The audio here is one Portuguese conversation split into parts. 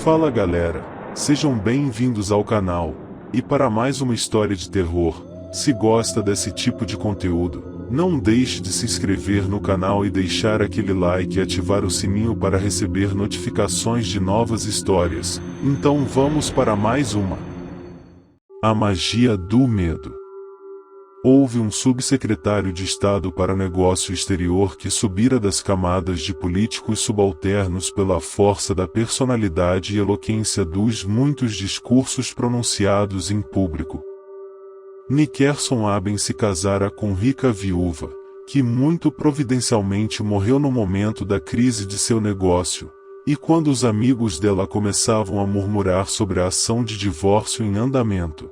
Fala galera, sejam bem-vindos ao canal, e para mais uma história de terror. Se gosta desse tipo de conteúdo, não deixe de se inscrever no canal e deixar aquele like e ativar o sininho para receber notificações de novas histórias. Então vamos para mais uma. A magia do medo. Houve um subsecretário de Estado para Negócio Exterior que subira das camadas de políticos subalternos pela força da personalidade e eloquência dos muitos discursos pronunciados em público. Nickerson Aben se casara com rica viúva, que muito providencialmente morreu no momento da crise de seu negócio, e quando os amigos dela começavam a murmurar sobre a ação de divórcio em andamento.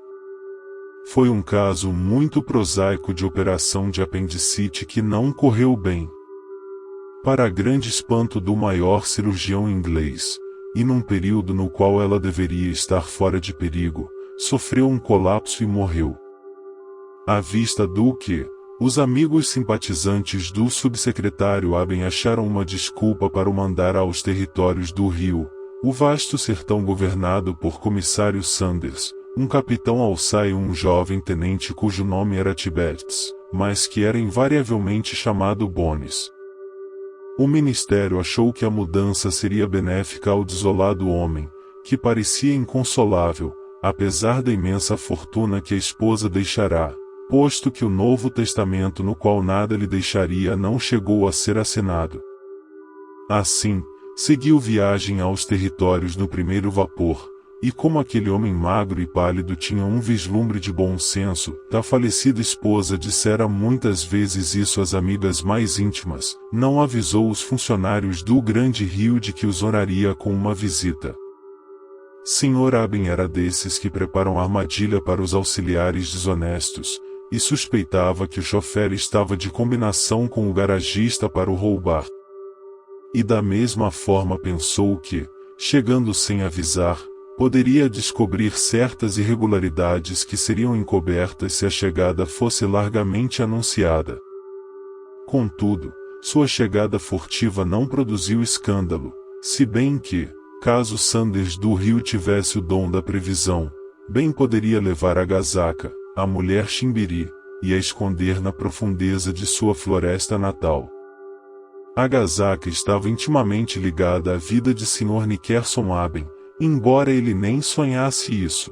Foi um caso muito prosaico de operação de apendicite que não correu bem. Para grande espanto do maior cirurgião inglês, e num período no qual ela deveria estar fora de perigo, sofreu um colapso e morreu. À vista do que, os amigos simpatizantes do subsecretário Aben acharam uma desculpa para o mandar aos territórios do Rio, o vasto sertão governado por comissário Sanders, um capitão alçai e um jovem tenente cujo nome era Tibetes, mas que era invariavelmente chamado Bones. O ministério achou que a mudança seria benéfica ao desolado homem, que parecia inconsolável, apesar da imensa fortuna que a esposa deixará, posto que o Novo Testamento no qual nada lhe deixaria não chegou a ser assinado. Assim, seguiu viagem aos territórios no primeiro vapor, e como aquele homem magro e pálido tinha um vislumbre de bom senso, da falecida esposa dissera muitas vezes isso às amigas mais íntimas, não avisou os funcionários do Grande Rio de que os honraria com uma visita. Sr. Aben era desses que preparam armadilha para os auxiliares desonestos, e suspeitava que o chofer estava de combinação com o garagista para o roubar. E da mesma forma pensou que, chegando sem avisar, poderia descobrir certas irregularidades que seriam encobertas se a chegada fosse largamente anunciada. Contudo, sua chegada furtiva não produziu escândalo, se bem que, caso Sanders do Rio tivesse o dom da previsão, bem poderia levar a Gazaka, a mulher Chimbiri, e a esconder na profundeza de sua floresta natal. A Gazaka estava intimamente ligada à vida de Sr. Nickerson Aben, embora ele nem sonhasse isso.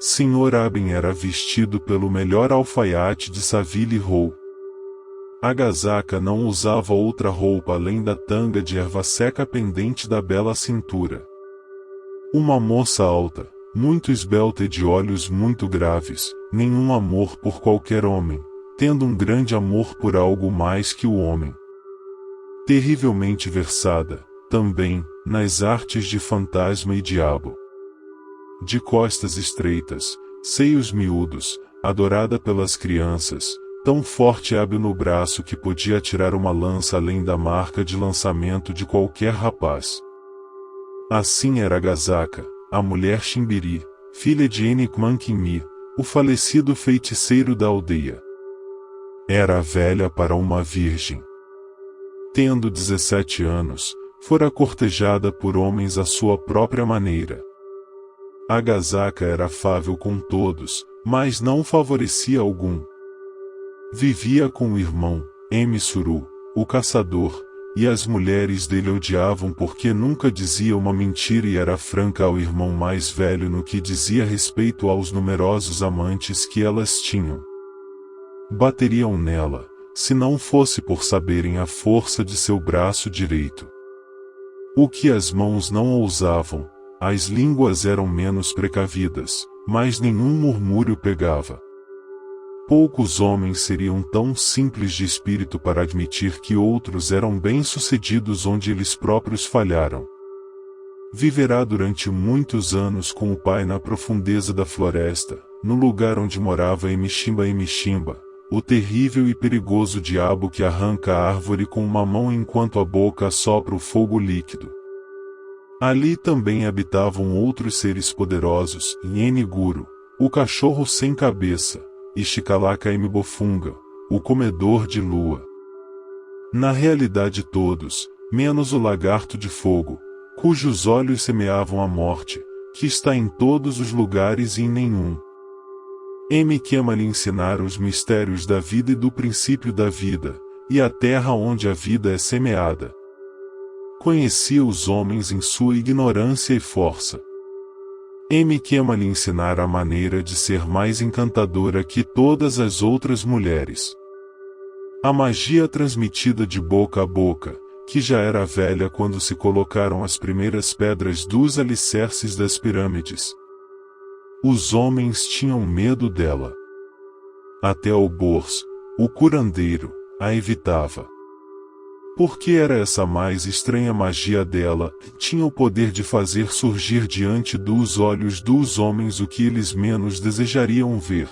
Sr. Aben era vestido pelo melhor alfaiate de Savile Row. A Gazaka não usava outra roupa além da tanga de erva seca pendente da bela cintura. Uma moça alta, muito esbelta e de olhos muito graves, nenhum amor por qualquer homem, tendo um grande amor por algo mais que o homem. Terrivelmente versada, também, nas artes de fantasma e diabo. De costas estreitas, seios miúdos, adorada pelas crianças, tão forte e hábil no braço que podia atirar uma lança além da marca de lançamento de qualquer rapaz. Assim era Gazaka, a mulher Chimbiri, filha de Enikmankimi, o falecido feiticeiro da aldeia. Era velha para uma virgem. Tendo 17 anos, fora cortejada por homens à sua própria maneira. A Gazaka era afável com todos, mas não favorecia algum. Vivia com o irmão, Emissuru, o caçador, e as mulheres dele odiavam porque nunca dizia uma mentira e era franca ao irmão mais velho no que dizia respeito aos numerosos amantes que elas tinham. Bateriam nela, se não fosse por saberem a força de seu braço direito. O que as mãos não ousavam, as línguas eram menos precavidas, mas nenhum murmúrio pegava. Poucos homens seriam tão simples de espírito para admitir que outros eram bem-sucedidos onde eles próprios falharam. Viverá durante muitos anos com o pai na profundeza da floresta, no lugar onde morava Emishimba, o terrível e perigoso diabo que arranca a árvore com uma mão enquanto a boca assopra o fogo líquido. Ali também habitavam outros seres poderosos, Yeniguru, o cachorro sem cabeça, e Shikalaka Emibofunga, o comedor de lua. Na realidade todos, menos o lagarto de fogo, cujos olhos semeavam a morte, que está em todos os lugares e em nenhum. Me queima-lhe ensinar os mistérios da vida e do princípio da vida, e a terra onde a vida é semeada. Conhecia os homens em sua ignorância e força. Me queima-lhe ensinar a maneira de ser mais encantadora que todas as outras mulheres. A magia transmitida de boca a boca, que já era velha quando se colocaram as primeiras pedras dos alicerces das pirâmides. Os homens tinham medo dela. Até o Bors, o curandeiro, a evitava. Porque era essa mais estranha magia dela, tinha o poder de fazer surgir diante dos olhos dos homens o que eles menos desejariam ver.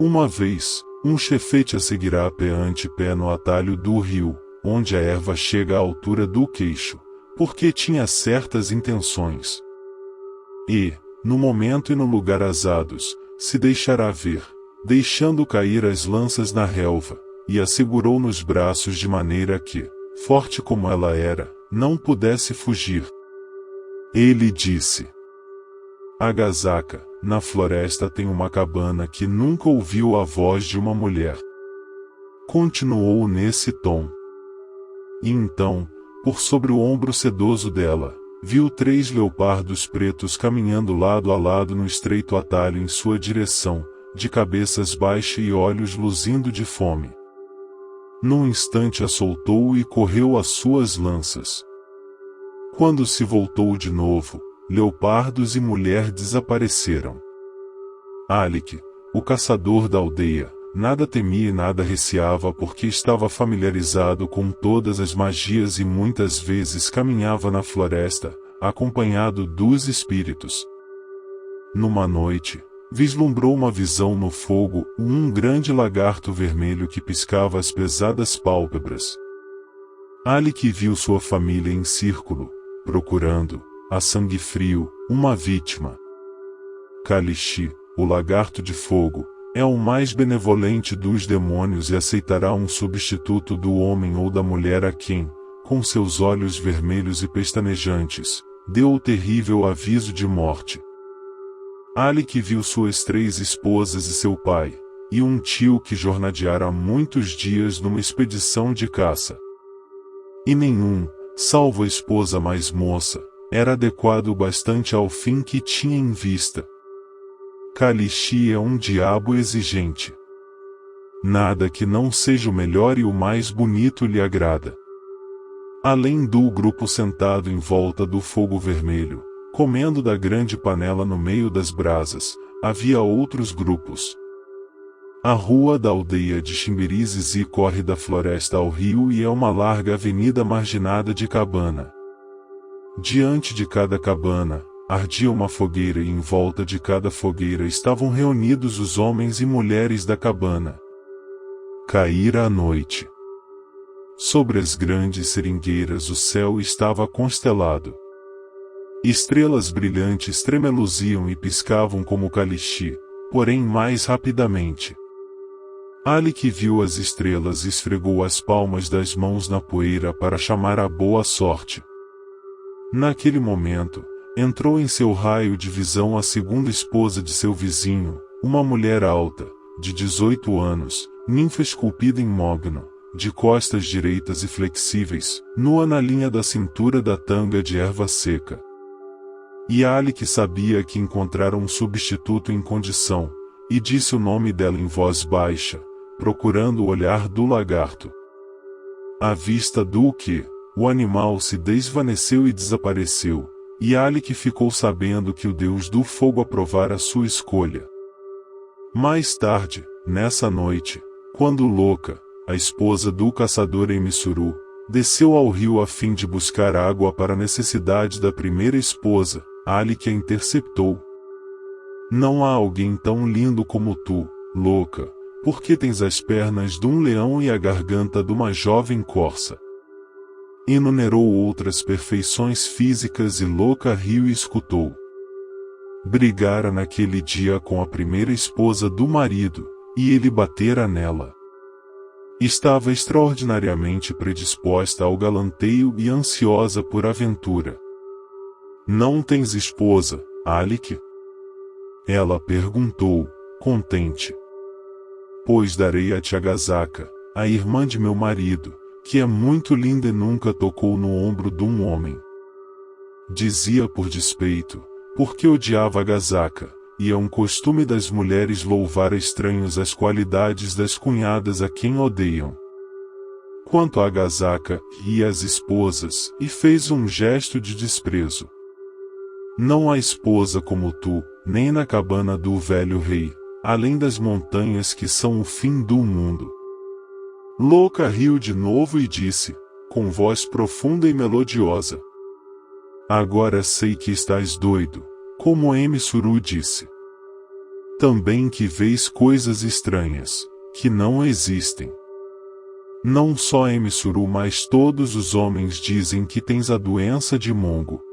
Uma vez, um chefete a seguirá pé ante pé no atalho do rio, onde a erva chega à altura do queixo, porque tinha certas intenções. E, no momento e no lugar azados, se deixará ver, deixando cair as lanças na relva, e a segurou nos braços de maneira que, forte como ela era, não pudesse fugir. Ele disse: Agazaka, na floresta tem uma cabana que nunca ouviu a voz de uma mulher. Continuou nesse tom. E então, por sobre o ombro sedoso dela, viu 3 leopardos pretos caminhando lado a lado no estreito atalho em sua direção, de cabeças baixas e olhos luzindo de fome. Num instante a soltou e correu às suas lanças. Quando se voltou de novo, leopardos e mulher desapareceram. Alik, o caçador da aldeia, nada temia e nada receava porque estava familiarizado com todas as magias e muitas vezes caminhava na floresta, acompanhado dos espíritos. Numa noite, vislumbrou uma visão no fogo, um grande lagarto vermelho que piscava as pesadas pálpebras. Alik viu sua família em círculo, procurando, a sangue frio, uma vítima. Kalishi, o lagarto de fogo, é o mais benevolente dos demônios e aceitará um substituto do homem ou da mulher a quem, com seus olhos vermelhos e pestanejantes, deu o terrível aviso de morte. Alik viu suas 3 esposas e seu pai, e um tio que jornadeara muitos dias numa expedição de caça. E nenhum, salvo a esposa mais moça, era adequado bastante ao fim que tinha em vista. Kalishi é um diabo exigente. Nada que não seja o melhor e o mais bonito lhe agrada. Além do grupo sentado em volta do fogo vermelho, comendo da grande panela no meio das brasas, havia outros grupos. A rua da aldeia de Chimbirizizi corre da floresta ao rio e é uma larga avenida marginada de cabana. Diante de cada cabana, ardia uma fogueira e em volta de cada fogueira estavam reunidos os homens e mulheres da cabana. Caíra a noite. Sobre as grandes seringueiras o céu estava constelado. Estrelas brilhantes tremeluziam e piscavam como Kalishi, porém mais rapidamente. Alik viu as estrelas e esfregou as palmas das mãos na poeira para chamar a boa sorte. Naquele momento, entrou em seu raio de visão a segunda esposa de seu vizinho, uma mulher alta, de 18 anos, ninfa esculpida em mogno, de costas direitas e flexíveis, nua na linha da cintura da tanga de erva seca. E Alik sabia que encontrara um substituto em condição, e disse o nome dela em voz baixa, procurando o olhar do lagarto. À vista do que, o animal se desvaneceu e desapareceu, e Alik ficou sabendo que o deus do fogo aprovara sua escolha. Mais tarde, nessa noite, quando Louca, a esposa do caçador Emissuru, desceu ao rio a fim de buscar água para a necessidade da primeira esposa, Alik a interceptou. Não há alguém tão lindo como tu, Louca, porque tens as pernas de um leão e a garganta de uma jovem corça. Enumerou outras perfeições físicas e Louca riu e escutou. Brigara naquele dia com a primeira esposa do marido, e ele batera nela. Estava extraordinariamente predisposta ao galanteio e ansiosa por aventura. Não tens esposa, Alik? Ela perguntou, contente. Pois darei a ti Agazaka, a irmã de meu marido, que é muito linda e nunca tocou no ombro de um homem. Dizia por despeito, porque odiava Agazaka, e é um costume das mulheres louvar a estranhos as qualidades das cunhadas a quem odeiam. Quanto a Agazaka e as esposas, e fez um gesto de desprezo. Não há esposa como tu, nem na cabana do velho rei, além das montanhas que são o fim do mundo. Louca riu de novo e disse, com voz profunda e melodiosa. Agora sei que estás doido, como Emissuru disse. Também que vês coisas estranhas, que não existem. Não só Emissuru, mas todos os homens dizem que tens a doença de Mongo.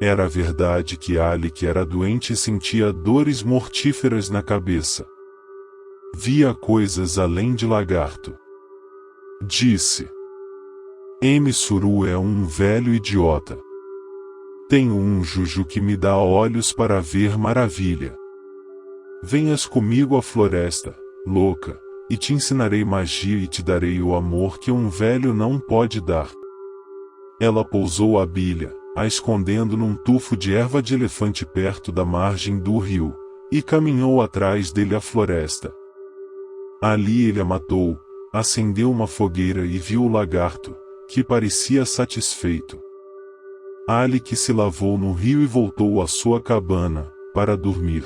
Era verdade que Alik era doente e sentia dores mortíferas na cabeça. Via coisas além de lagarto. Disse. Emissuru é um velho idiota. Tenho um juju que me dá olhos para ver maravilha. Venhas comigo à floresta, louca, e te ensinarei magia e te darei o amor que um velho não pode dar. Ela pousou a bilha, a escondendo num tufo de erva de elefante perto da margem do rio, e caminhou atrás dele à floresta. Ali ele a matou, acendeu uma fogueira e viu o lagarto, que parecia satisfeito. Alik se lavou no rio e voltou à sua cabana, para dormir.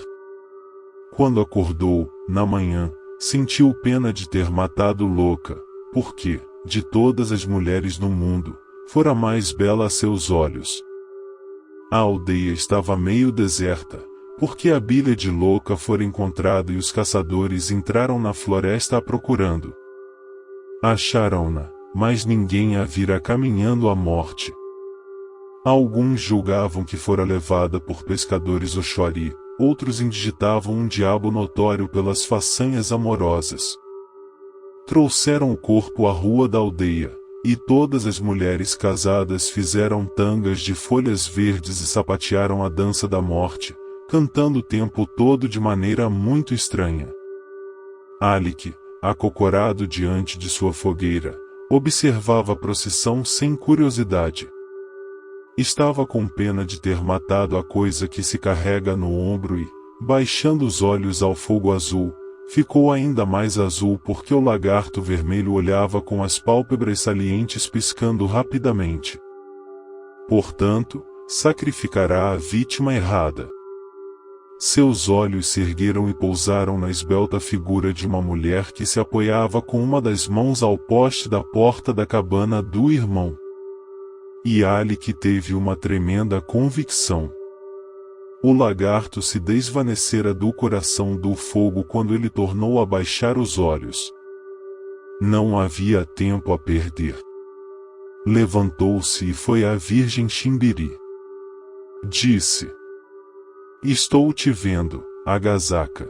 Quando acordou, na manhã, sentiu pena de ter matado Louca, porque, de todas as mulheres no mundo, fora a mais bela a seus olhos. A aldeia estava meio deserta, porque a bilha de Louca fora encontrada e os caçadores entraram na floresta a procurando. Acharam-na, mas ninguém a vira caminhando à morte. Alguns julgavam que fora levada por pescadores Oxori, outros indigitavam um diabo notório pelas façanhas amorosas. Trouxeram o corpo à rua da aldeia, e todas as mulheres casadas fizeram tangas de folhas verdes e sapatearam a dança da morte, cantando o tempo todo de maneira muito estranha. Alik, acocorado diante de sua fogueira, observava a procissão sem curiosidade. Estava com pena de ter matado a coisa que se carrega no ombro e, baixando os olhos ao fogo azul, ficou ainda mais azul porque o lagarto vermelho olhava com as pálpebras salientes piscando rapidamente. Portanto, sacrificará a vítima errada. Seus olhos se ergueram e pousaram na esbelta figura de uma mulher que se apoiava com uma das mãos ao poste da porta da cabana do irmão. E Alik teve uma tremenda convicção. O lagarto se desvanecera do coração do fogo quando ele tornou a baixar os olhos. Não havia tempo a perder. Levantou-se e foi à Virgem Chimbiri. Disse: Estou te vendo, Agazaka.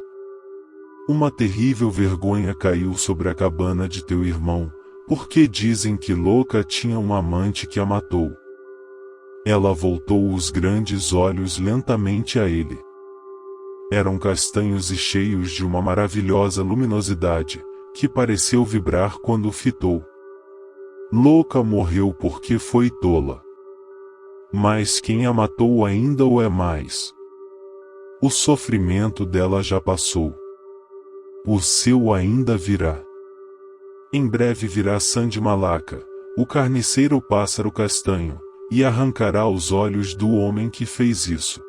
Uma terrível vergonha caiu sobre a cabana de teu irmão, porque dizem que Louca tinha um amante que a matou. Ela voltou os grandes olhos lentamente a ele. Eram castanhos e cheios de uma maravilhosa luminosidade, que pareceu vibrar quando o fitou. Louca morreu porque foi tola. Mas quem a matou ainda o é mais. O sofrimento dela já passou. O seu ainda virá. Em breve virá Sandmalaka, o carniceiro pássaro castanho, e arrancará os olhos do homem que fez isso.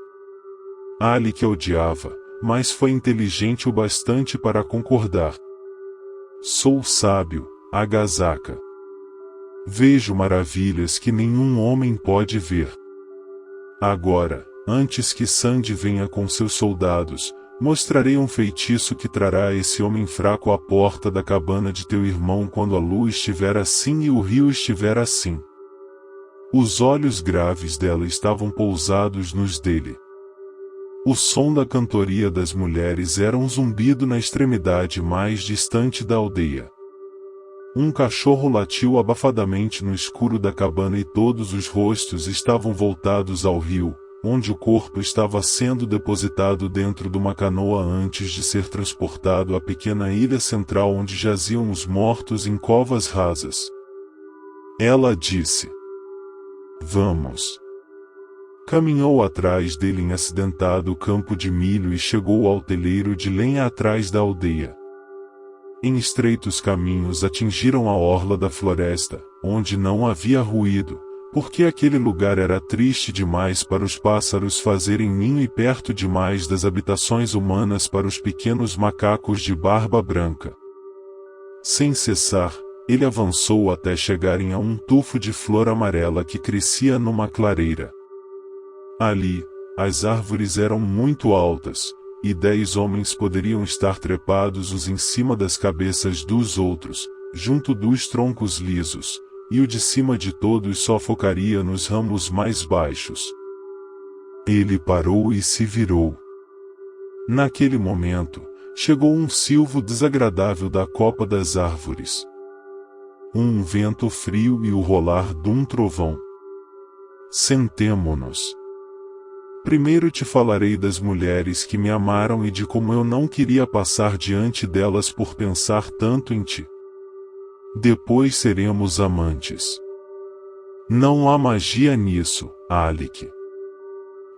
Alik odiava, mas foi inteligente o bastante para concordar. Sou sábio, Agazaka. Vejo maravilhas que nenhum homem pode ver. Agora, antes que Sand venha com seus soldados, mostrarei um feitiço que trará esse homem fraco à porta da cabana de teu irmão quando a lua estiver assim e o rio estiver assim. Os olhos graves dela estavam pousados nos dele. O som da cantoria das mulheres era um zumbido na extremidade mais distante da aldeia. Um cachorro latiu abafadamente no escuro da cabana e todos os rostos estavam voltados ao rio, onde o corpo estava sendo depositado dentro de uma canoa antes de ser transportado à pequena ilha central onde jaziam os mortos em covas rasas. Ela disse: "Vamos." Caminhou atrás dele em acidentado campo de milho e chegou ao teleiro de lenha atrás da aldeia. Em estreitos caminhos atingiram a orla da floresta, onde não havia ruído, porque aquele lugar era triste demais para os pássaros fazerem ninho e perto demais das habitações humanas para os pequenos macacos de barba branca. Sem cessar, ele avançou até chegarem a um tufo de flor amarela que crescia numa clareira. Ali, as árvores eram muito altas, e 10 homens poderiam estar trepados uns em cima das cabeças dos outros, junto dos troncos lisos, e o de cima de todos só focaria nos ramos mais baixos. Ele parou e se virou. Naquele momento, chegou um silvo desagradável da copa das árvores. Um vento frio e o rolar de um trovão. Sentemo-nos. Primeiro te falarei das mulheres que me amaram e de como eu não queria passar diante delas por pensar tanto em ti. Depois seremos amantes. Não há magia nisso, Alec.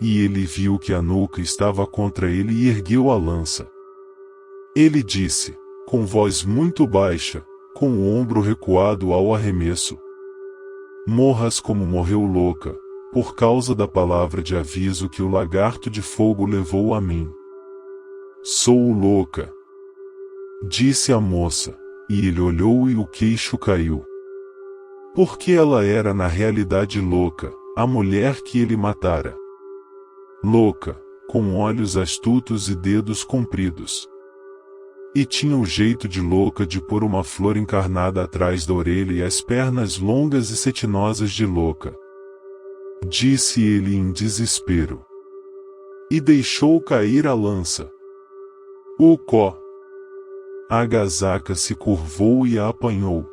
E ele viu que a nuca estava contra ele e ergueu a lança. Ele disse, com voz muito baixa, com o ombro recuado ao arremesso: "Morras como morreu louca, por causa da palavra de aviso que o lagarto de fogo levou a mim." "Sou louca", disse a moça, e ele olhou e o queixo caiu. Porque ela era na realidade louca, a mulher que ele matara. Louca, com olhos astutos e dedos compridos. E tinha o jeito de louca de pôr uma flor encarnada atrás da orelha e as pernas longas e cetinosas de louca. Disse ele em desespero. E deixou cair a lança. Ucó! A agasaca se curvou e a apanhou.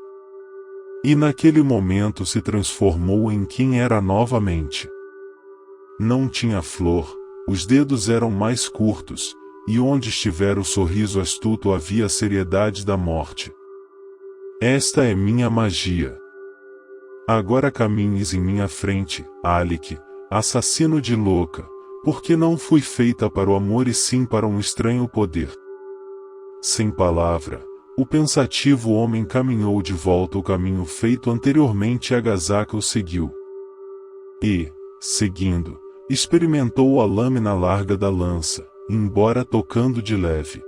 E naquele momento se transformou em quem era novamente. Não tinha flor, os dedos eram mais curtos, e onde estivera o sorriso astuto havia a seriedade da morte. Esta é minha magia. Agora caminhes em minha frente, Alec, assassino de louca, porque não fui feita para o amor e sim para um estranho poder. Sem palavra, o pensativo homem caminhou de volta o caminho feito anteriormente e Agasaka o seguiu. E, seguindo, experimentou a lâmina larga da lança, embora tocando de leve.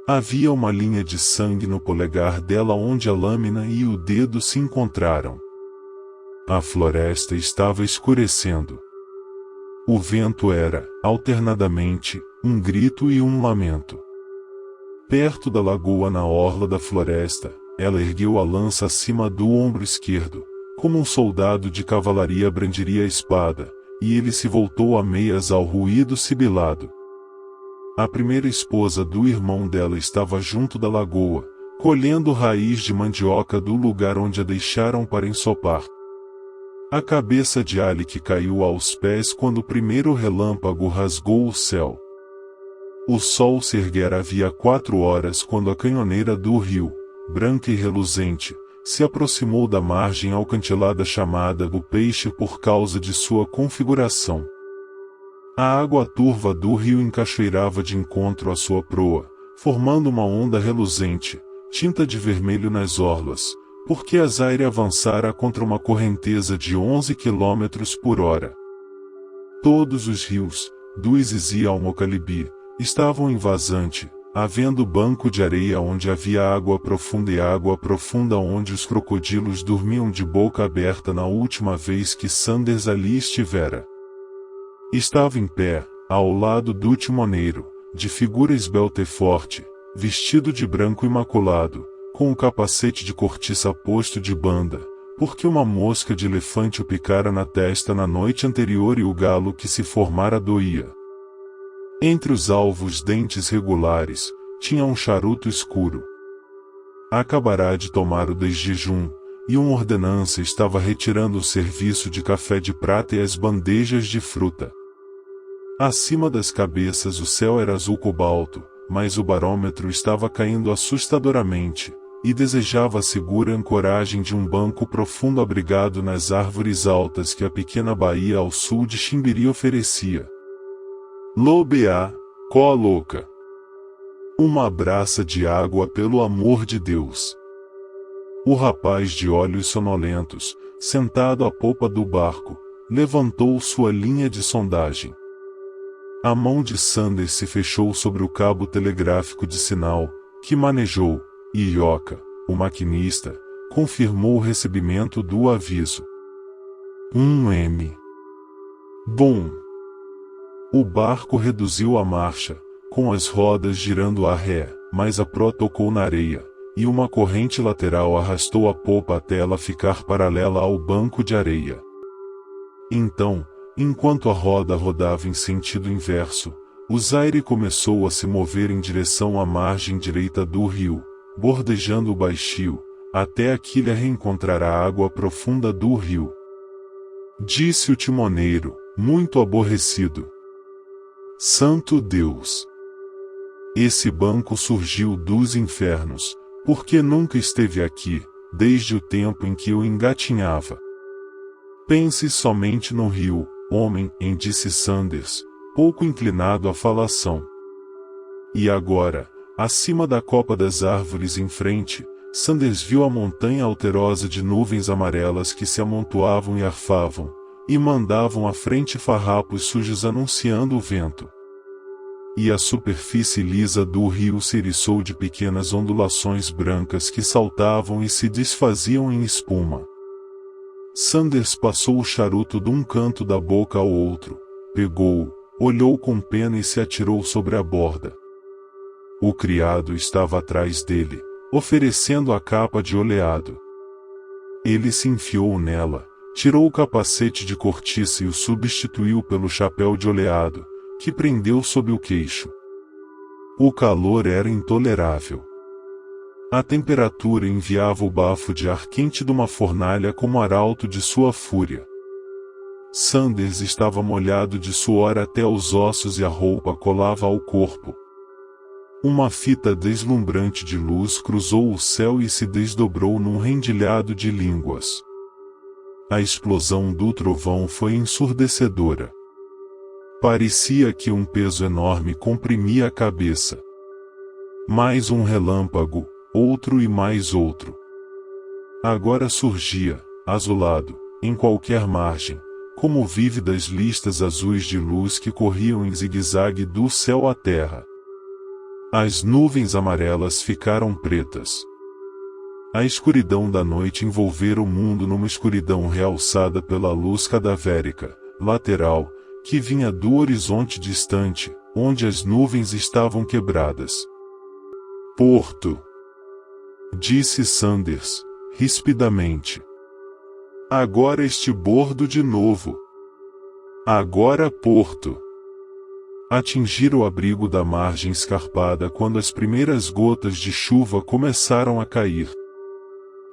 Havia uma linha de sangue no polegar dela onde a lâmina e o dedo se encontraram. A floresta estava escurecendo. O vento era, alternadamente, um grito e um lamento. Perto da lagoa na orla da floresta, ela ergueu a lança acima do ombro esquerdo, como um soldado de cavalaria brandiria a espada, e ele se voltou a meias ao ruído sibilado. A primeira esposa do irmão dela estava junto da lagoa, colhendo raiz de mandioca do lugar onde a deixaram para ensopar. A cabeça de Alec caiu aos pés quando o primeiro relâmpago rasgou o céu. O sol se erguera havia 4 horas quando a canhoneira do rio, branca e reluzente, se aproximou da margem alcantilada chamada do Peixe por causa de sua configuração. A água turva do rio encachoeirava de encontro à sua proa, formando uma onda reluzente, tinta de vermelho nas orlas, porque a Zaire avançara contra uma correnteza de 11 km por hora. Todos os rios, do Izizi ao Mocalibi, estavam em vazante, havendo banco de areia onde havia água profunda e água profunda onde os crocodilos dormiam de boca aberta na última vez que Sanders ali estivera. Estava em pé, ao lado do timoneiro, de figura esbelta e forte, vestido de branco imaculado, com o capacete de cortiça posto de banda, porque uma mosca de elefante o picara na testa na noite anterior e o galo que se formara doía. Entre os alvos dentes regulares, tinha um charuto escuro. acabará de tomar o desjejum, e uma ordenança estava retirando o serviço de café de prata e as bandejas de fruta. Acima das cabeças o céu era azul cobalto, mas o barômetro estava caindo assustadoramente, e desejava a segura ancoragem de um banco profundo abrigado nas árvores altas que a pequena baía ao sul de Chimbiri oferecia. Lobeá, có louca! Uma braça de água, pelo amor de Deus! O rapaz de olhos sonolentos, sentado à popa do barco, levantou sua linha de sondagem. A mão de Sanders se fechou sobre o cabo telegráfico de sinal, que manejou, e Ioka, o maquinista, confirmou o recebimento do aviso. 1M. Bom. O barco reduziu a marcha, com as rodas girando a ré, mas a proa tocou na areia, e uma corrente lateral arrastou a popa até ela ficar paralela ao banco de areia. Então, enquanto a roda rodava em sentido inverso, o Zaire começou a se mover em direção à margem direita do rio, bordejando o baixio, até a quilha reencontrar a água profunda do rio. Disse o timoneiro, muito aborrecido. Santo Deus! Esse banco surgiu dos infernos, porque nunca esteve aqui, desde o tempo em que eu engatinhava. Pense somente no rio, homem, disse Sanders, pouco inclinado à falação. E agora, acima da copa das árvores em frente, Sanders viu a montanha alterosa de nuvens amarelas que se amontoavam e arfavam, e mandavam à frente farrapos sujos anunciando o vento. E a superfície lisa do rio se eriçou de pequenas ondulações brancas que saltavam e se desfaziam em espuma. Sanders passou o charuto de um canto da boca ao outro, pegou-o, olhou com pena e se atirou sobre a borda. O criado estava atrás dele, oferecendo a capa de oleado. Ele se enfiou nela, tirou o capacete de cortiça e o substituiu pelo chapéu de oleado, que prendeu sob o queixo. O calor era intolerável. A temperatura enviava o bafo de ar quente de uma fornalha como arauto de sua fúria. Sanders estava molhado de suor até os ossos e a roupa colava ao corpo. Uma fita deslumbrante de luz cruzou o céu e se desdobrou num rendilhado de línguas. A explosão do trovão foi ensurdecedora. Parecia que um peso enorme comprimia a cabeça. Mais um relâmpago, outro e mais outro. Agora surgia, azulado, em qualquer margem, como vívidas listas azuis de luz que corriam em zigue-zague do céu à terra. As nuvens amarelas ficaram pretas. A escuridão da noite envolvera o mundo numa escuridão realçada pela luz cadavérica, lateral, que vinha do horizonte distante, onde as nuvens estavam quebradas. Porto! Disse Sanders, rispidamente. Agora este bordo de novo. Agora Porto! Atingiram o abrigo da margem escarpada quando as primeiras gotas de chuva começaram a cair.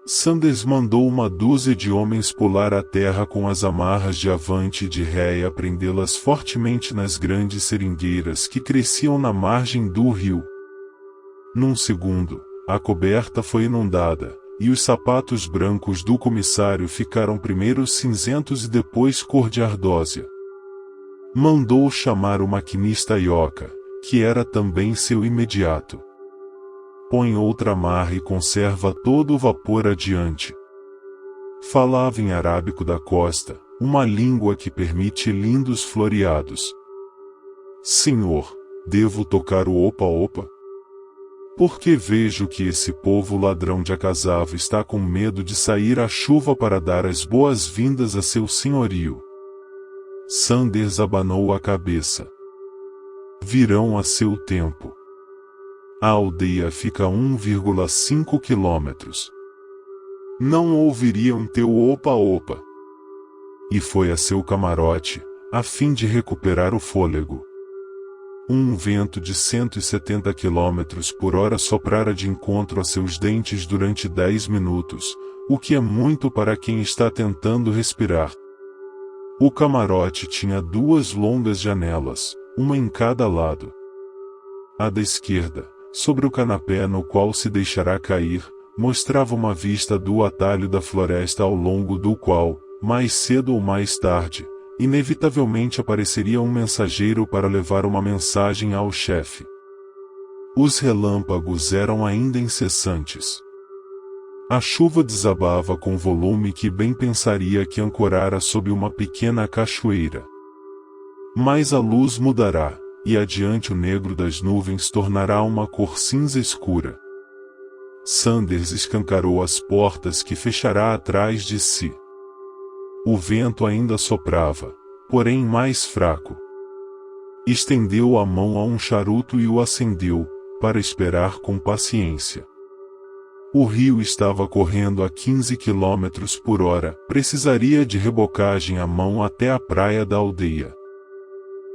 Sanders mandou uma dúzia de homens pular a terra com as amarras de avante e de ré e prendê-las fortemente nas grandes seringueiras que cresciam na margem do rio. Num segundo, a coberta foi inundada, e os sapatos brancos do comissário ficaram primeiro cinzentos e depois cor de ardósia. Mandou chamar o maquinista Ioka, que era também seu imediato. Põe outra amarra e conserva todo o vapor adiante. Falava em arábico da costa, uma língua que permite lindos floreados. Senhor, devo tocar o opa-opa? Porque vejo que esse povo ladrão de acasavo está com medo de sair à chuva para dar as boas-vindas a seu senhorio. Sanders abanou a cabeça. Virão a seu tempo. A aldeia fica a 1,5 quilômetros. Não ouviriam teu opa-opa. E foi a seu camarote, a fim de recuperar o fôlego. Um vento de 170 km por hora soprara de encontro a seus dentes durante 10 minutos, o que é muito para quem está tentando respirar. O camarote tinha 2 longas janelas, uma em cada lado. A da esquerda, sobre o canapé no qual se deixará cair, mostrava uma vista do atalho da floresta ao longo do qual, mais cedo ou mais tarde, inevitavelmente apareceria um mensageiro para levar uma mensagem ao chefe. Os relâmpagos eram ainda incessantes. A chuva desabava com volume que bem pensaria que ancorara sob uma pequena cachoeira. Mas a luz mudará, e adiante o negro das nuvens tornará uma cor cinza escura. Sanders escancarou as portas que fechará atrás de si. O vento ainda soprava, porém mais fraco. Estendeu a mão a um charuto e o acendeu, para esperar com paciência. O rio estava correndo a 15 km por hora, precisaria de rebocagem à mão até a praia da aldeia.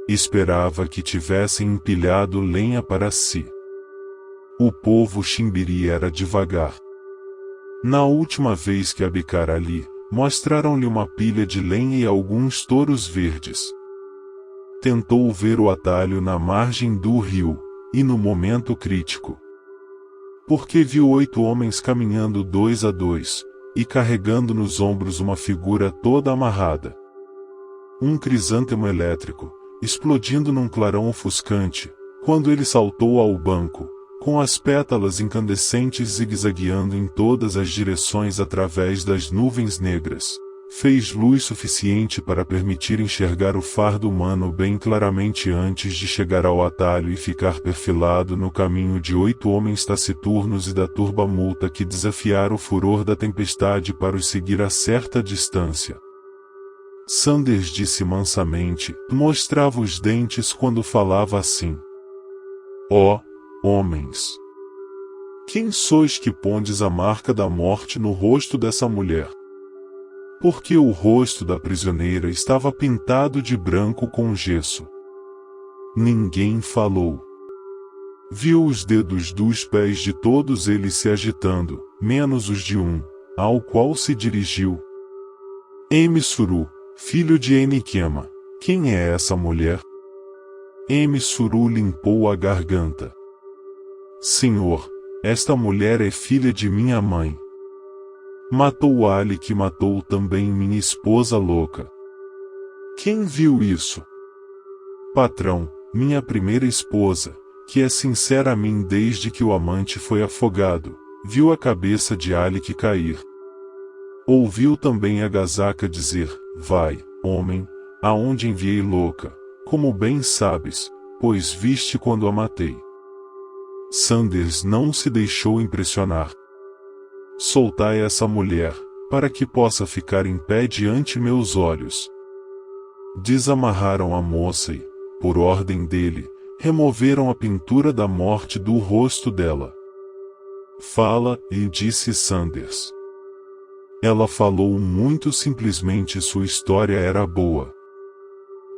Esperava que tivessem empilhado lenha para si. O povo Chimbiri era devagar. Na última vez que abicara ali, mostraram-lhe uma pilha de lenha e alguns touros verdes. Tentou ver o atalho na margem do rio, e no momento crítico. Porque viu 8 homens caminhando 2 a 2, e carregando nos ombros uma figura toda amarrada. Um crisântemo elétrico, explodindo num clarão ofuscante, quando ele saltou ao banco, com as pétalas incandescentes zigue-zagueando em todas as direções através das nuvens negras, fez luz suficiente para permitir enxergar o fardo humano bem claramente antes de chegar ao atalho e ficar perfilado no caminho de 8 homens taciturnos e da turba multa que desafiaram o furor da tempestade para os seguir a certa distância. Sanders disse mansamente, mostrava os dentes quando falava assim: Ó, homens! Quem sois que pondes a marca da morte no rosto dessa mulher? Porque o rosto da prisioneira estava pintado de branco com gesso. Ninguém falou. Viu os dedos dos pés de todos eles se agitando, menos os de um, ao qual se dirigiu. Emissuru, filho de Eniquema, quem é essa mulher? Emissuru limpou a garganta. Senhor, esta mulher é filha de minha mãe. Matou Ali que matou também minha esposa louca. Quem viu isso? Patrão, minha primeira esposa, que é sincera a mim desde que o amante foi afogado, viu a cabeça de Ali que cair. Ouviu também a Gazaca dizer: Vai, homem, aonde enviei louca, como bem sabes, pois viste quando a matei. Sanders não se deixou impressionar. Soltai essa mulher, para que possa ficar em pé diante meus olhos. Desamarraram a moça e, por ordem dele, removeram a pintura da morte do rosto dela. Fala, e disse Sanders. Ela falou muito simplesmente, sua história era boa.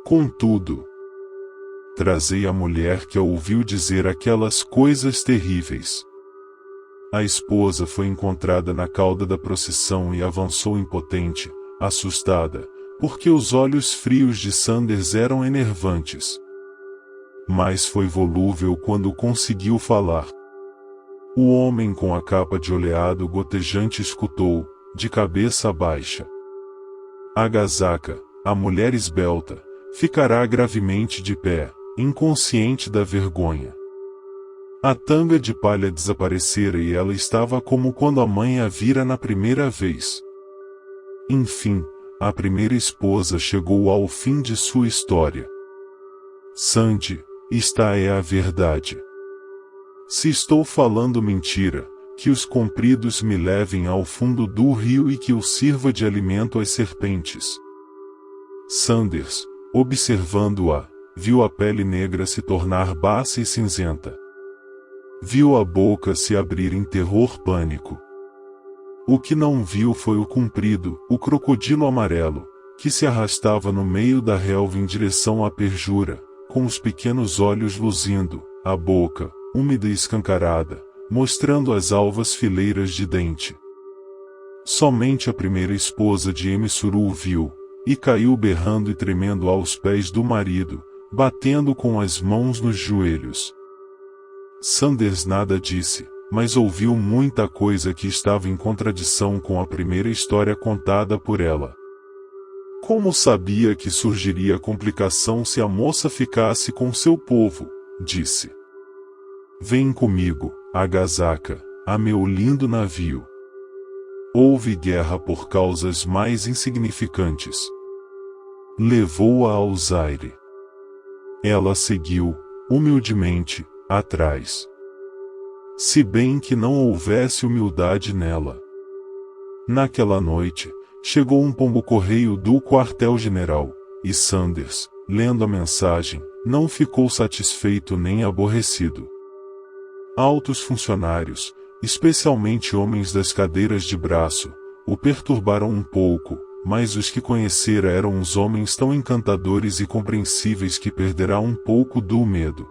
Contudo, trazei a mulher que a ouviu dizer aquelas coisas terríveis. A esposa foi encontrada na cauda da procissão e avançou impotente, assustada, porque os olhos frios de Sanders eram enervantes. Mas foi volúvel quando conseguiu falar. O homem com a capa de oleado gotejante escutou, de cabeça baixa. A Gazaca, a mulher esbelta, ficará gravemente de pé, inconsciente da vergonha. A tanga de palha desaparecera e ela estava como quando a mãe a vira na primeira vez. Enfim, a primeira esposa chegou ao fim de sua história. Sandy, esta é a verdade. Se estou falando mentira, que os compridos me levem ao fundo do rio e que eu sirva de alimento às serpentes. Sanders, observando-a, viu a pele negra se tornar baça e cinzenta. Viu a boca se abrir em terror-pânico. O que não viu foi o comprido, o crocodilo amarelo, que se arrastava no meio da relva em direção à perjura, com os pequenos olhos luzindo, a boca, úmida e escancarada, mostrando as alvas fileiras de dente. Somente a primeira esposa de Emissuru o viu, e caiu berrando e tremendo aos pés do marido, batendo com as mãos nos joelhos. Sanders nada disse, mas ouviu muita coisa que estava em contradição com a primeira história contada por ela. Como sabia que surgiria complicação se a moça ficasse com seu povo, disse. Vem comigo, Agasaka, a meu lindo navio. Houve guerra por causas mais insignificantes. Levou-a ao Zaire. Ela seguiu, humildemente, atrás. Se bem que não houvesse humildade nela. Naquela noite, chegou um pombo-correio do quartel-general, e Sanders, lendo a mensagem, não ficou satisfeito nem aborrecido. Altos funcionários, especialmente homens das cadeiras de braço, o perturbaram um pouco, mas os que conhecera eram uns homens tão encantadores e compreensíveis que perderá um pouco do medo.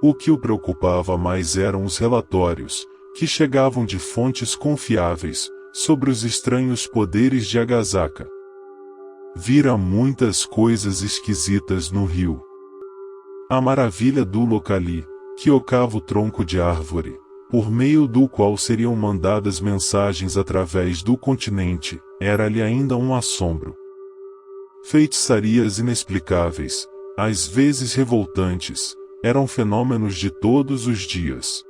O que o preocupava mais eram os relatórios, que chegavam de fontes confiáveis, sobre os estranhos poderes de Agasaka. Vira muitas coisas esquisitas no rio. A maravilha do locali, que ocava o tronco de árvore, por meio do qual seriam mandadas mensagens através do continente, era-lhe ainda um assombro. Feitiçarias inexplicáveis, às vezes revoltantes, eram fenômenos de todos os dias.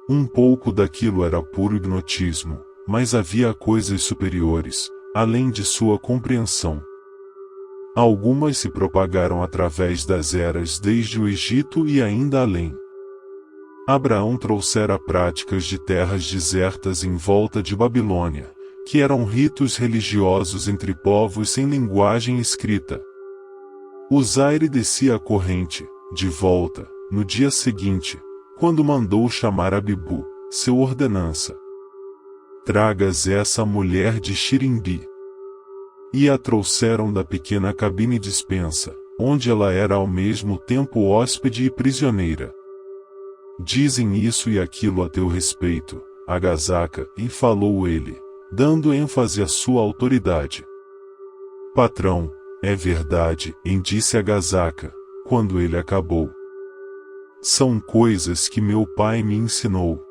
Um pouco daquilo era puro hipnotismo, mas havia coisas superiores, além de sua compreensão. Algumas se propagaram através das eras desde o Egito e ainda além. Abraão trouxera práticas de terras desertas em volta de Babilônia, que eram ritos religiosos entre povos sem linguagem escrita. O Zaire descia a corrente, de volta, no dia seguinte, quando mandou chamar Abibu, seu ordenança. Tragas essa mulher de Xirimbi. E a trouxeram da pequena cabine dispensa, onde ela era ao mesmo tempo hóspede e prisioneira. Dizem isso e aquilo a teu respeito, Agasaka, e falou ele, dando ênfase à sua autoridade. Patrão, é verdade, disse Agasaka, quando ele acabou. São coisas que meu pai me ensinou.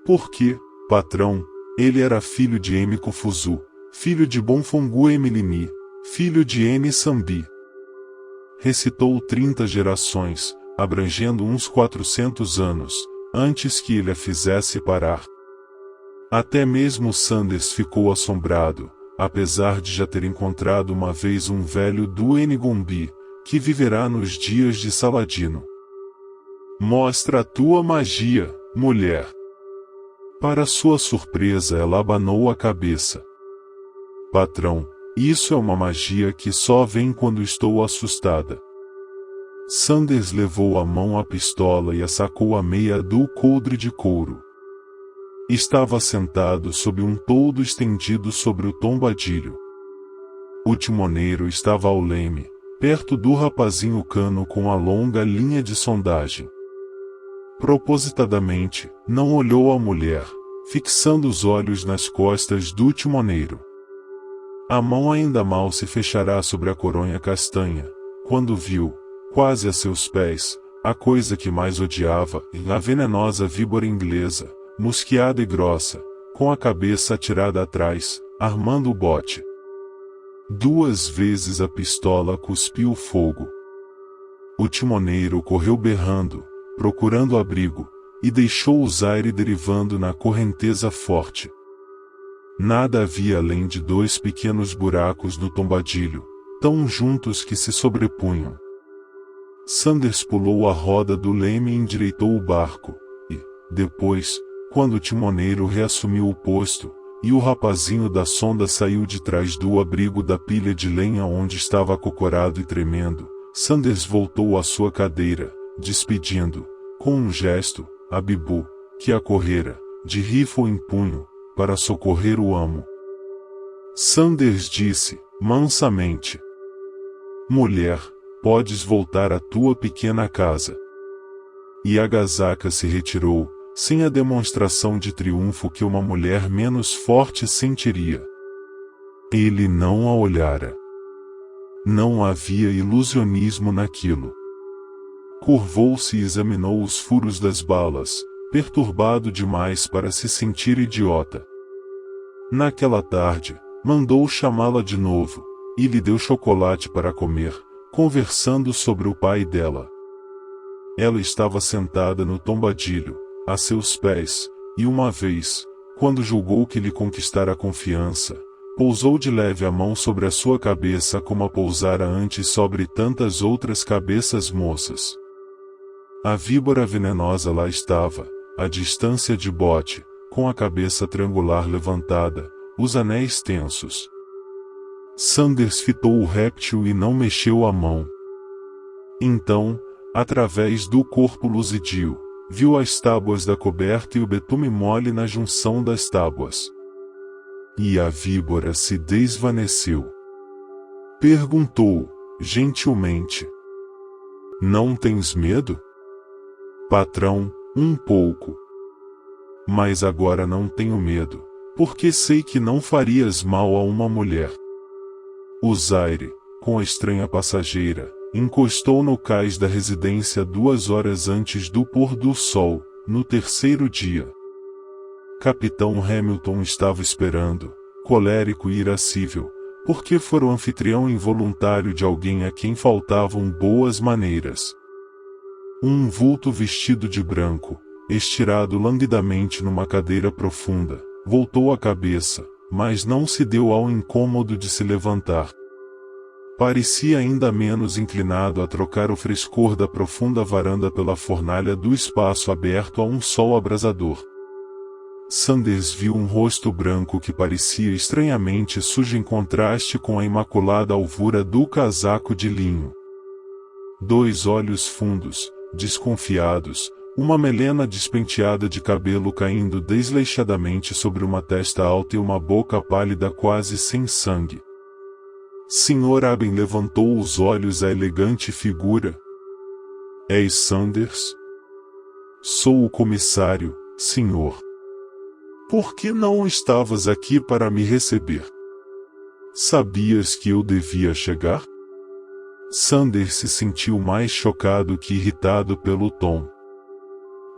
Porque, patrão, ele era filho de Emikufuzu, filho de Bonfongu Emilimi, filho de Emi Sambi. Recitou 30 gerações, abrangendo uns 400 anos, antes que ele a fizesse parar. Até mesmo Sanders ficou assombrado, apesar de já ter encontrado uma vez um velho do Ngombe, que viverá nos dias de Saladino. Mostra a tua magia, mulher. Para sua surpresa ela abanou a cabeça. Patrão, isso é uma magia que só vem quando estou assustada. Sanders levou a mão à pistola e a sacou a meia do coldre de couro. Estava sentado sob um toldo estendido sobre o tombadilho. O timoneiro estava ao leme, perto do rapazinho cano com a longa linha de sondagem. Propositadamente, não olhou a mulher, fixando os olhos nas costas do timoneiro. A mão ainda mal se fechará sobre a coronha castanha, quando viu, quase a seus pés, a coisa que mais odiava, a venenosa víbora inglesa, mosqueada e grossa, com a cabeça atirada atrás, armando o bote. 2 vezes a pistola cuspiu fogo. O timoneiro correu berrando, procurando abrigo, e deixou o Zaire derivando na correnteza forte. Nada havia além de 2 pequenos buracos no tombadilho, tão juntos que se sobrepunham. Sanders pulou a roda do leme e endireitou o barco, e, depois, quando o timoneiro reassumiu o posto, e o rapazinho da sonda saiu de trás do abrigo da pilha de lenha onde estava acocorado e tremendo, Sanders voltou à sua cadeira, despedindo, com um gesto, Abibu, que acorrera, de rifle em punho, para socorrer o amo. Sanders disse, mansamente: Mulher, podes voltar à tua pequena casa. E Agasaka se retirou, sem a demonstração de triunfo que uma mulher menos forte sentiria. Ele não a olhara. Não havia ilusionismo naquilo. Curvou-se e examinou os furos das balas, perturbado demais para se sentir idiota. Naquela tarde, mandou chamá-la de novo, e lhe deu chocolate para comer, conversando sobre o pai dela. Ela estava sentada no tombadilho, a seus pés, e uma vez, quando julgou que lhe conquistara a confiança, pousou de leve a mão sobre a sua cabeça como a pousara antes sobre tantas outras cabeças moças. A víbora venenosa lá estava, à distância de bote, com a cabeça triangular levantada, os anéis tensos. Sanders fitou o réptil e não mexeu a mão. Então, através do corpo luzidio, viu as tábuas da coberta e o betume mole na junção das tábuas. E a víbora se desvaneceu. Perguntou, gentilmente: Não tens medo? Patrão, um pouco. Mas agora não tenho medo, porque sei que não farias mal a uma mulher. O Zaire, com a estranha passageira, encostou no cais da residência 2 horas antes do pôr do sol, no terceiro dia. Capitão Hamilton estava esperando, colérico e irascível, porque fora o anfitrião involuntário de alguém a quem faltavam boas maneiras. Um vulto vestido de branco, estirado languidamente numa cadeira profunda, voltou a cabeça, mas não se deu ao incômodo de se levantar. Parecia ainda menos inclinado a trocar o frescor da profunda varanda pela fornalha do espaço aberto a um sol abrasador. Sanders viu um rosto branco que parecia estranhamente sujo em contraste com a imaculada alvura do casaco de linho. 2 olhos fundos, desconfiados, uma melena despenteada de cabelo caindo desleixadamente sobre uma testa alta e uma boca pálida quase sem sangue. Sr. Aben levantou os olhos à elegante figura. És Sanders? Sou o comissário, senhor. Por que não estavas aqui para me receber? Sabias que eu devia chegar? Sanders se sentiu mais chocado que irritado pelo tom.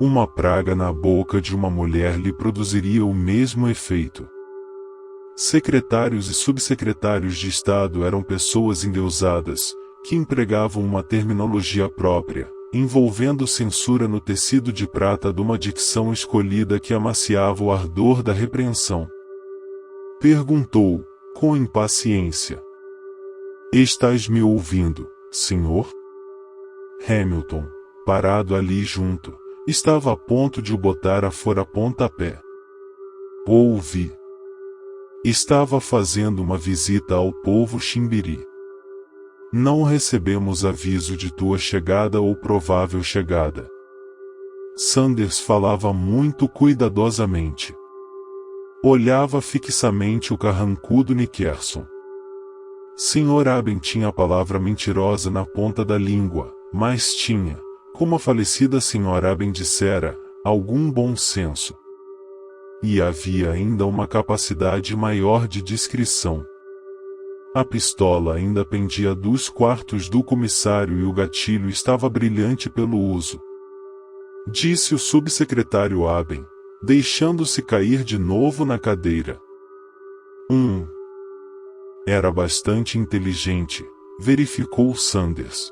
Uma praga na boca de uma mulher lhe produziria o mesmo efeito. Secretários e subsecretários de Estado eram pessoas endeusadas, que empregavam uma terminologia própria, envolvendo censura no tecido de prata de uma dicção escolhida que amaciava o ardor da repreensão. Perguntou, com impaciência: Estás me ouvindo, senhor? Hamilton, parado ali junto, estava a ponto de o botar a fora pontapé. Ouvi. Estava fazendo uma visita ao povo Chimbiri. Não recebemos aviso de tua chegada ou provável chegada. Sanders falava muito cuidadosamente. Olhava fixamente o carrancudo Nickerson. Sr. Aben tinha a palavra mentirosa na ponta da língua, mas tinha, como a falecida Sra. Aben dissera, algum bom senso. E havia ainda uma capacidade maior de discrição. A pistola ainda pendia dos quartos do comissário e o gatilho estava brilhante pelo uso. Disse o subsecretário Aben, deixando-se cair de novo na cadeira. Era bastante inteligente, verificou Sanders.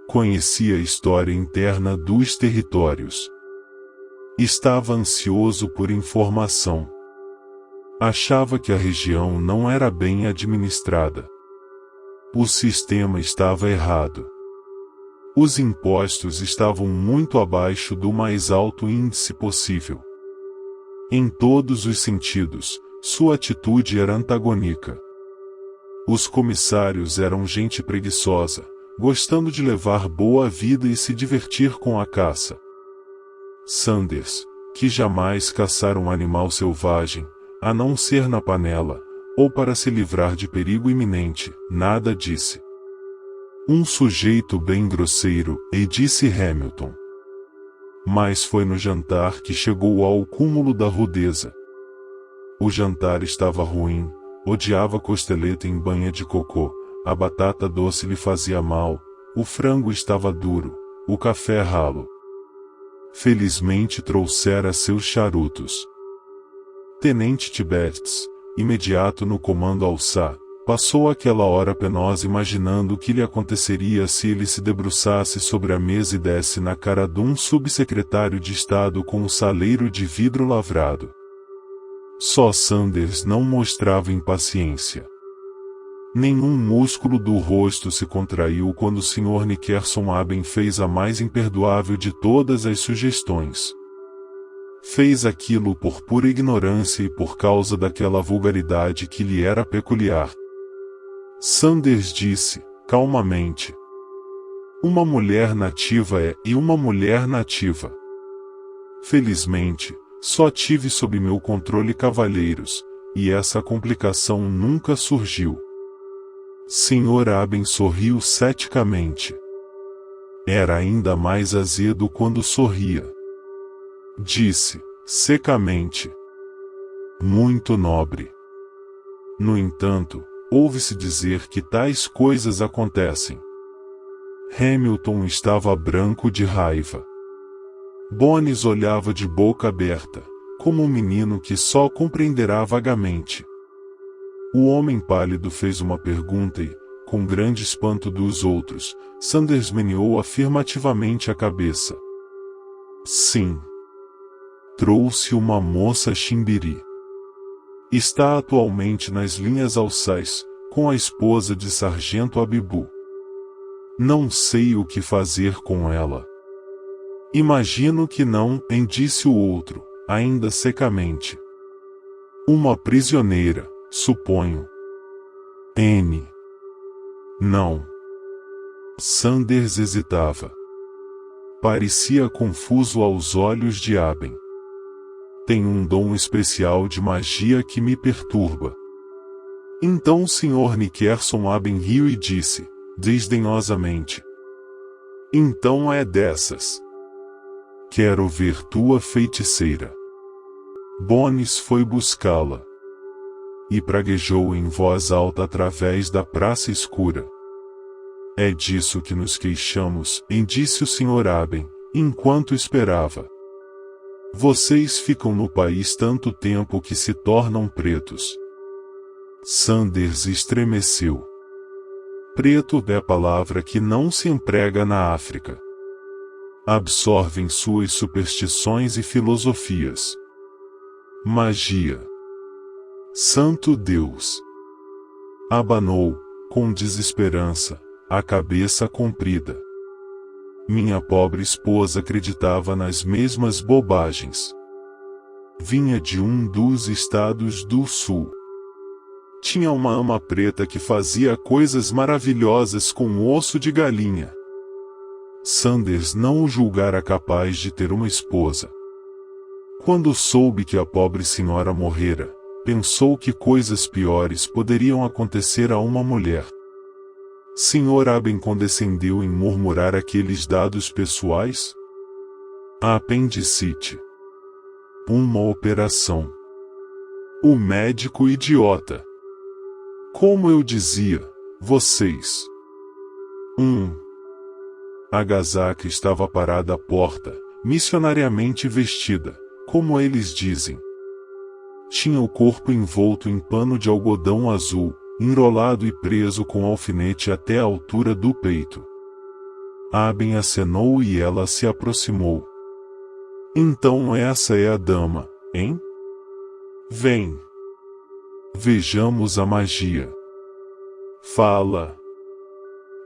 Conhecia a história interna dos territórios. Estava ansioso por informação. Achava que a região não era bem administrada. O sistema estava errado. Os impostos estavam muito abaixo do mais alto índice possível. Em todos os sentidos, sua atitude era antagônica. Os comissários eram gente preguiçosa, gostando de levar boa vida e se divertir com a caça. Sanders, que jamais caçara um animal selvagem, a não ser na panela, ou para se livrar de perigo iminente, nada disse. Um sujeito bem grosseiro, e disse Hamilton. Mas foi no jantar que chegou ao cúmulo da rudeza. O jantar estava ruim, odiava costeleta em banha de cocô, a batata doce lhe fazia mal, o frango estava duro, o café ralo. Felizmente trouxera seus charutos. Tenente Tibertes, imediato no comando alçar, passou aquela hora penosa imaginando o que lhe aconteceria se ele se debruçasse sobre a mesa e desse na cara de um subsecretário de Estado com um saleiro de vidro lavrado. Só Sanders não mostrava impaciência. Nenhum músculo do rosto se contraiu quando o Sr. Nickerson Aben fez a mais imperdoável de todas as sugestões. Fez aquilo por pura ignorância e por causa daquela vulgaridade que lhe era peculiar. Sanders disse, calmamente. Uma mulher nativa e uma mulher nativa. Felizmente, só tive sob meu controle cavalheiros, e essa complicação nunca surgiu. Sr. Aben sorriu ceticamente. Era ainda mais azedo quando sorria. Disse, secamente. Muito nobre. No entanto, ouve-se dizer que tais coisas acontecem. Hamilton estava branco de raiva. Bones olhava de boca aberta, como um menino que só compreenderá vagamente. O homem pálido fez uma pergunta e, com grande espanto dos outros, Sanders meneou afirmativamente a cabeça. Sim. Trouxe uma moça Chimbiri. Está atualmente nas linhas alçais, com a esposa de Sargento Abibu. Não sei o que fazer com ela. Imagino que não, disse o outro, ainda secamente. Uma prisioneira, suponho. N. Não. Sanders hesitava. Parecia confuso aos olhos de Aben. Tem um dom especial de magia que me perturba. Então o Sr. Nickerson Aben riu e disse, desdenhosamente. Então é dessas. Quero ver tua feiticeira. Bones foi buscá-la. E praguejou em voz alta através da praça escura. É disso que nos queixamos, disse o Sr. Aben, enquanto esperava. Vocês ficam no país tanto tempo que se tornam pretos. Sanders estremeceu. Preto é a palavra que não se emprega na África. Absorvem suas superstições e filosofias. Magia. Santo Deus! Abanou, com desesperança, a cabeça comprida. Minha pobre esposa acreditava nas mesmas bobagens. Vinha de um dos estados do sul. Tinha uma ama preta que fazia coisas maravilhosas com osso de galinha. Sanders não o julgara capaz de ter uma esposa. Quando soube que a pobre senhora morrera, pensou que coisas piores poderiam acontecer a uma mulher. Sr. Aben condescendeu em murmurar aqueles dados pessoais? A apendicite. Uma operação. O médico idiota. Como eu dizia, vocês. A Gazaka estava parada à porta, missionariamente vestida, como eles dizem. Tinha o corpo envolto em pano de algodão azul, enrolado e preso com alfinete até a altura do peito. Aben acenou e ela se aproximou. Então essa é a dama, hein? Vem. Vejamos a magia. Fala.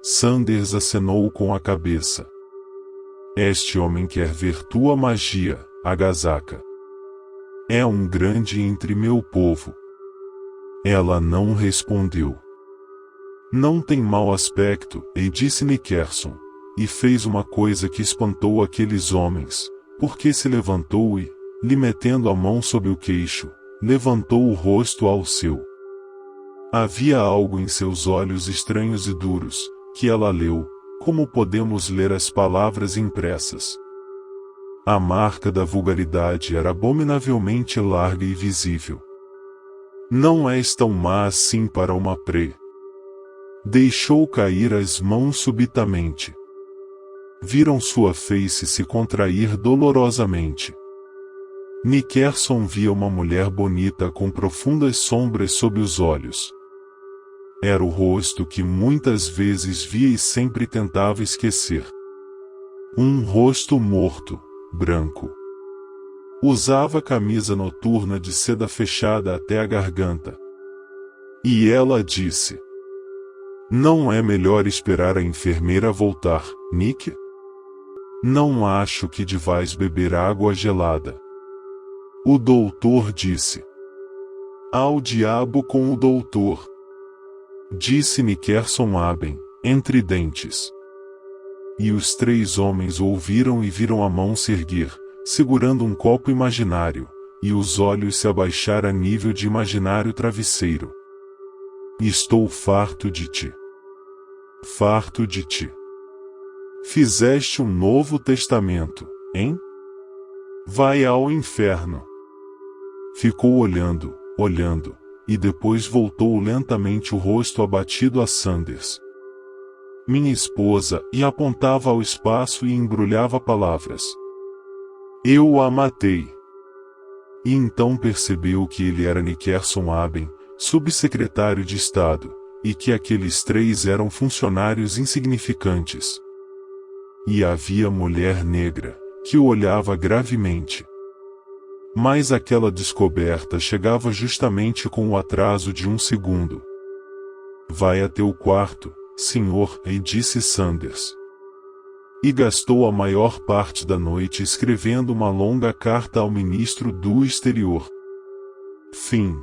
Sanders acenou com a cabeça. Este homem quer ver tua magia, Agazaka. É um grande entre meu povo. Ela não respondeu. Não tem mau aspecto, disse Nickerson, e fez uma coisa que espantou aqueles homens, porque se levantou e, lhe metendo a mão sobre o queixo, levantou o rosto ao seu. Havia algo em seus olhos estranhos e duros, que ela leu, como podemos ler as palavras impressas. A marca da vulgaridade era abominavelmente larga e visível. Não és tão má assim para uma pré. Deixou cair as mãos subitamente. Viram sua face se contrair dolorosamente. Nickerson via uma mulher bonita com profundas sombras sob os olhos. Era o rosto que muitas vezes via e sempre tentava esquecer. Um rosto morto, branco. Usava camisa noturna de seda fechada até a garganta. E ela disse: "Não é melhor esperar a enfermeira voltar, Nick? Não acho que devais beber água gelada." O doutor disse: "Ao diabo com o doutor!" Disse Nickerson Aben, entre dentes. E os três homens ouviram e viram a mão se erguer, segurando um copo imaginário, e os olhos se abaixar a nível de imaginário travesseiro. "Estou farto de ti. Farto de ti. Fizeste um novo testamento, hein? Vai ao inferno." Ficou olhando, e depois voltou lentamente o rosto abatido a Sanders. "Minha esposa", e apontava ao espaço e embrulhava palavras. "Eu a matei." E então percebeu que ele era Nickerson Aben, subsecretário de Estado, e que aqueles três eram funcionários insignificantes. E havia mulher negra, que o olhava gravemente. Mas aquela descoberta chegava justamente com o atraso de um segundo. "Vai a teu quarto, senhor", e disse Sanders. E gastou a maior parte da noite escrevendo uma longa carta ao ministro do Exterior. Fim.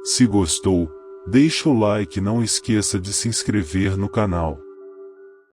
Se gostou, deixa o like e não esqueça de se inscrever no canal.